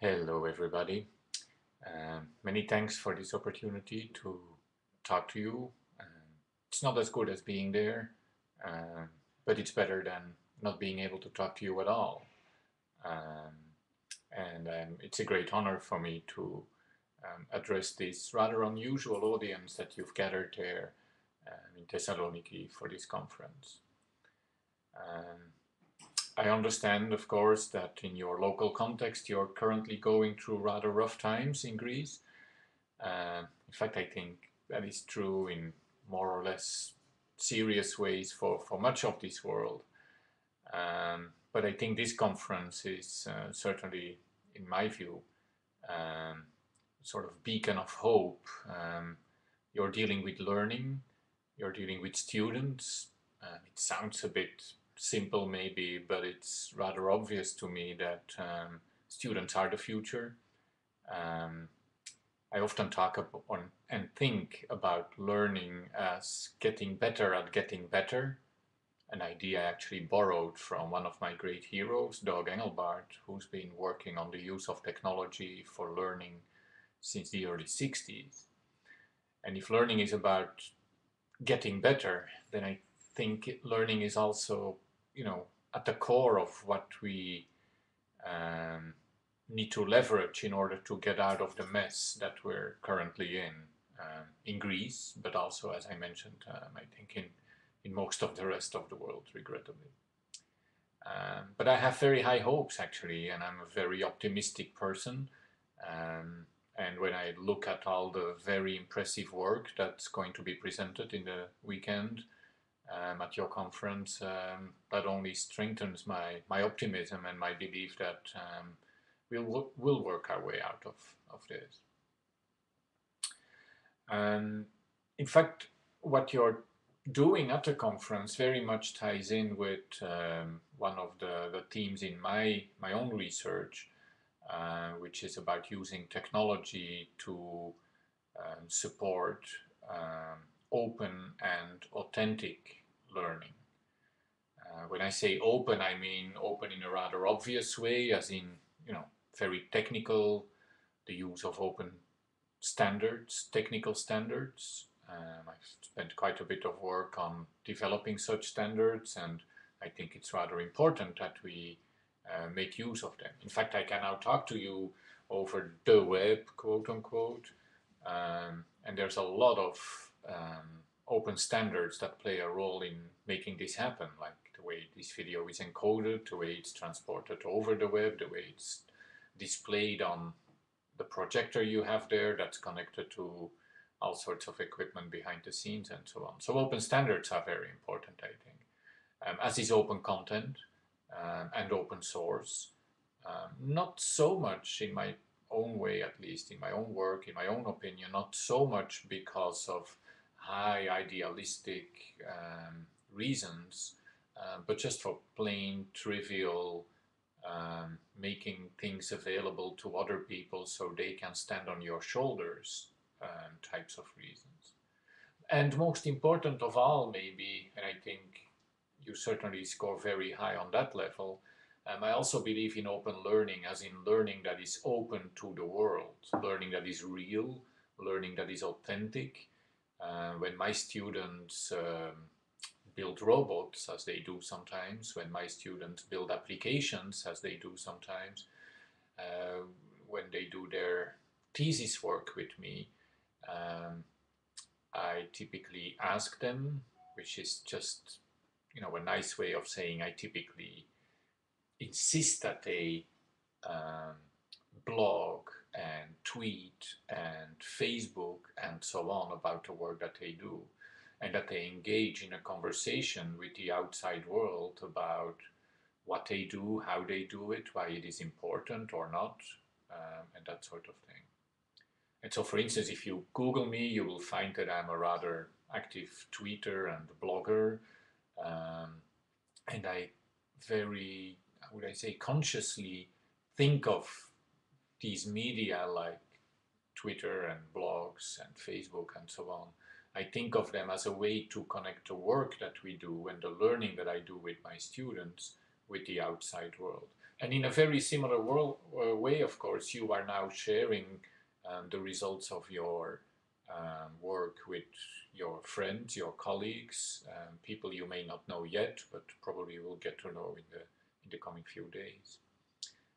Hello, everybody. Many thanks for this opportunity to talk to you. It's not as good as being there, uh, but it's better than not being able to talk to you at all. Um, and it's a great honor for me to address this rather unusual audience that you've gathered there in Thessaloniki for this conference. Um, I understand, of course, that in your local context you're currently going through rather rough times in Greece. In fact, I think that is true in more or less serious ways for much of this world. But I think this conference is certainly, in my view, um, sort of beacon of hope. You're dealing with learning, you're dealing with students. It sounds a bit simple maybe, but it's rather obvious to me that students are the future. Um, I often talk about and think about learning as getting better at getting better, an idea I actually borrowed from one of my great heroes, Doug Engelbart, who's been working on the use of technology for learning since the early 60s. And if learning is about getting better, then I think learning is also, at the core of what we um, need to leverage in order to get out of the mess that we're currently in Greece, but also, as I mentioned, I think in most of the rest of the world, regrettably. But I have very high hopes, actually, and I'm a very optimistic person. Um, and when I look at all the very impressive work that's going to be presented in the weekend at your conference, that only strengthens my optimism and my belief that we'll work our way out of this. In fact, what you're doing at the conference very much ties in with one of the themes in my own research, which is about using technology to support open and authentic learning. When I say open, I mean open in a rather obvious way, as in, very technical, the use of open standards, technical standards. I've spent quite a bit of work on developing such standards, and I think it's rather important that we make use of them. In fact, I can now talk to you over the web, quote unquote, and there's a lot of open standards that play a role in making this happen, like the way this video is encoded, the way it's transported over the web, the way it's displayed on the projector you have there that's connected to all sorts of equipment behind the scenes and so on. So open standards are very important, I think, as is open content and open source. Not so much in my own way, at least in my own work, in my own opinion, not so much because of high idealistic reasons, but just for plain trivial making things available to other people so they can stand on your shoulders types of reasons. And most important of all, maybe, and I think you certainly score very high on that level, I also believe in open learning, as in learning that is open to the world, learning that is real, learning that is authentic. When my students build robots, as they do sometimes, when my students build applications, as they do sometimes, when they do their thesis work with me, I typically ask them, which is just, a nice way of saying I typically insist that they blog and tweet and Facebook and so on about the work that they do, and that they engage in a conversation with the outside world about what they do, how they do it, why it is important or not, and that sort of thing. And so, for instance, if you Google me, you will find that I'm a rather active tweeter and blogger, and I very, how would I say, consciously think of these media like Twitter and blogs and Facebook and so on. I think of them as a way to connect the work that we do and the learning that I do with my students with the outside world. And in a very similar way, of course, you are now sharing the results of your work with your friends, your colleagues, people you may not know yet, but probably will get to know in the coming few days.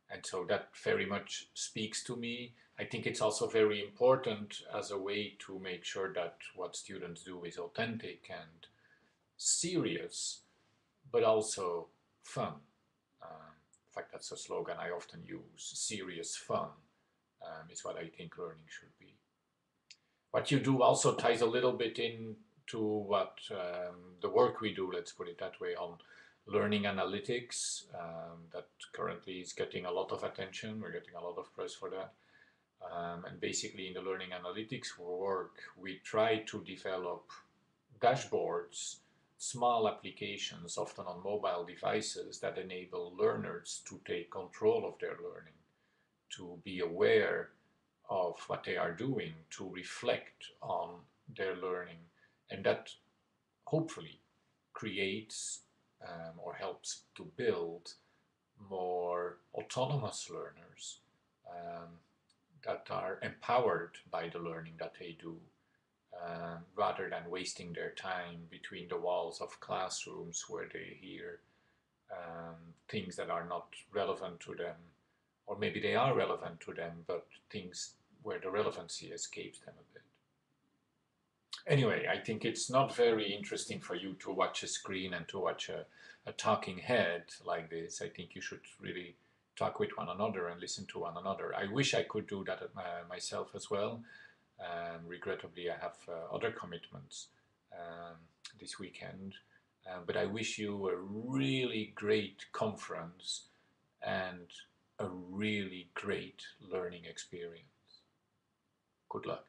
And so that very much speaks to me. I think it's also very important as a way to make sure that what students do is authentic and serious, but also fun. In fact, that's a slogan I often use. Serious fun is what I think learning should be. What you do also ties a little bit into what the work we do, let's put it that way, on learning analytics that currently is getting a lot of attention. We're getting a lot of press for that. And basically in the learning analytics work, we try to develop dashboards, small applications, often on mobile devices, that enable learners to take control of their learning, to be aware of what they are doing, to reflect on their learning, and that hopefully creates or helps to build more autonomous learners that are empowered by the learning that they do, rather than wasting their time between the walls of classrooms where they hear things that are not relevant to them, or maybe they are relevant to them, but things where the relevancy escapes them a bit. Anyway, I think it's not very interesting for you to watch a screen and to watch a talking head like this. I think you should really talk with one another and listen to one another. I wish I could do that myself as well. Regrettably, I have other commitments this weekend. But I wish you a really great conference and a really great learning experience. Good luck.